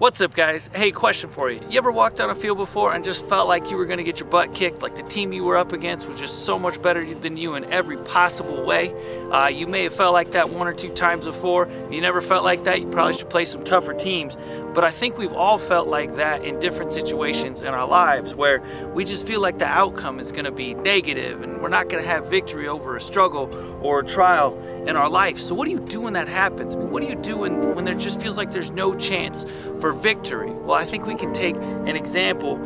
What's up, guys? Hey, question for you. You ever walked on a field before and just felt like you were gonna get your butt kicked, like the team you were up against was just so much better than you in every possible way? You may have felt like that one or two times before. If you never felt like that, you probably should play some tougher teams. But I think we've all felt like that in different situations in our lives where we just feel like the outcome is gonna be negative and we're not gonna have victory over a struggle or a trial in our life. So what do you do when that happens? I mean, what do you do when there just feels like there's no chance for victory? Well, I think we can take an example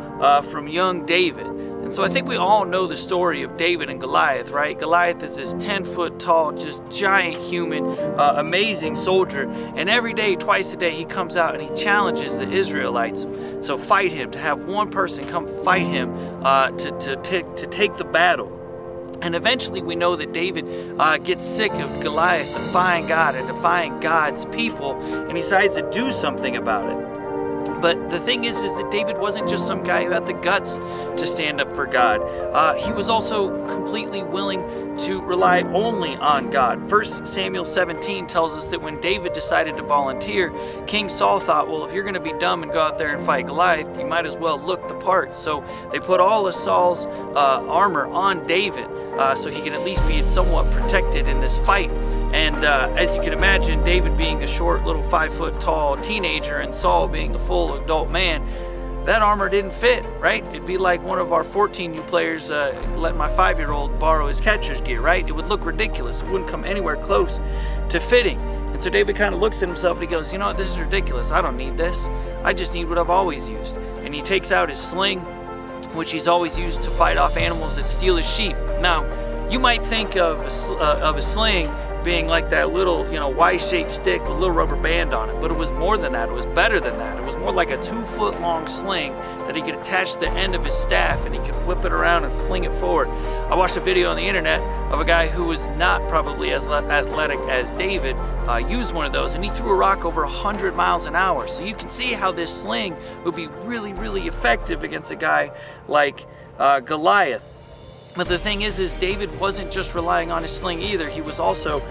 from young David. And so I think we all know the story of David and Goliath, right? Goliath is this 10-foot tall, just giant human, amazing soldier. And every day, twice a day, he comes out and he challenges the Israelites. So fight him, to have one person come fight him to take the battle. And eventually we know that David gets sick of Goliath defying God and defying God's people, and he decides to do something about it. But the thing is that David wasn't just some guy who had the guts to stand up for God. He was also completely willing to rely only on God. 1 Samuel 17 tells us that when David decided to volunteer, King Saul thought, well, if you're going to be dumb and go out there and fight Goliath, you might as well look the part. So they put all of Saul's armor on David so he could at least be somewhat protected in this fight. And as you can imagine, David being a short little 5-foot tall teenager and Saul being a full adult man, that armor didn't fit, right? It'd be like one of our 14U players letting my 5-year-old borrow his catcher's gear, right? It would look ridiculous. It wouldn't come anywhere close to fitting. And so David kind of looks at himself and he goes, you know what, this is ridiculous. I don't need this. I just need what I've always used. And he takes out his sling, which he's always used to fight off animals that steal his sheep. Now, you might think of a sling being like that little, Y-shaped stick with a little rubber band on it, but it was more than that. It was better than that. It was more like a 2-foot long sling that he could attach to the end of his staff and he could whip it around and fling it forward. I watched a video on the internet of a guy who was not probably as athletic as David used one of those, and he threw a rock over 100 miles an hour. So you can see how this sling would be really, really effective against a guy like Goliath. But the thing is David wasn't just relying on his sling either. He was also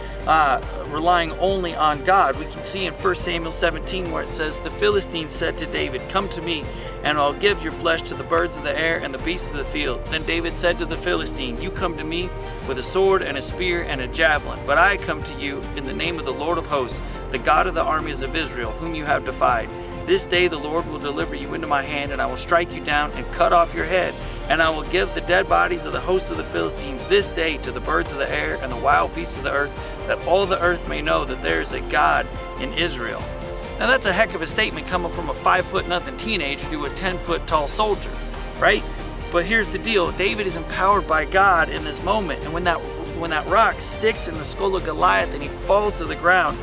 relying only on God. We can see in 1 Samuel 17 where it says, the Philistine said to David, come to me, and I'll give your flesh to the birds of the air and the beasts of the field. Then David said to the Philistine, you come to me with a sword and a spear and a javelin, but I come to you in the name of the Lord of hosts, the God of the armies of Israel, whom you have defied. This day the Lord will deliver you into my hand, and I will strike you down and cut off your head. And I will give the dead bodies of the hosts of the Philistines this day to the birds of the air and the wild beasts of the earth, that all the earth may know that there is a God in Israel. Now that's a heck of a statement coming from a 5-foot-nothing teenager to a 10-foot tall soldier, right? But here's the deal. David is empowered by God in this moment, and when that rock sticks in the skull of Goliath and he falls to the ground,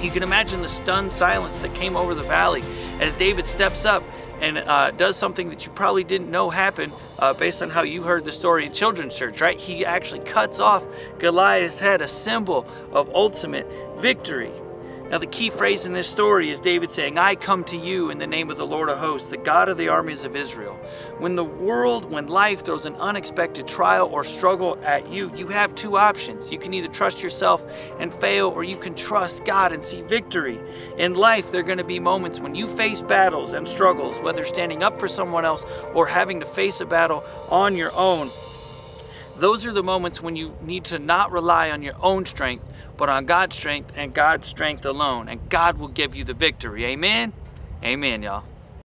you can imagine the stunned silence that came over the valley as David steps up and does something that you probably didn't know happened based on how you heard the story in children's church, right? He actually cuts off Goliath's head, a symbol of ultimate victory. Now the key phrase in this story is David saying, I come to you in the name of the Lord of hosts, the God of the armies of Israel. When life throws an unexpected trial or struggle at you, you have two options. You can either trust yourself and fail, or you can trust God and see victory. In life, there are going to be moments when you face battles and struggles, whether standing up for someone else or having to face a battle on your own. Those are the moments when you need to not rely on your own strength, but on God's strength and God's strength alone. And God will give you the victory. Amen? Amen, y'all.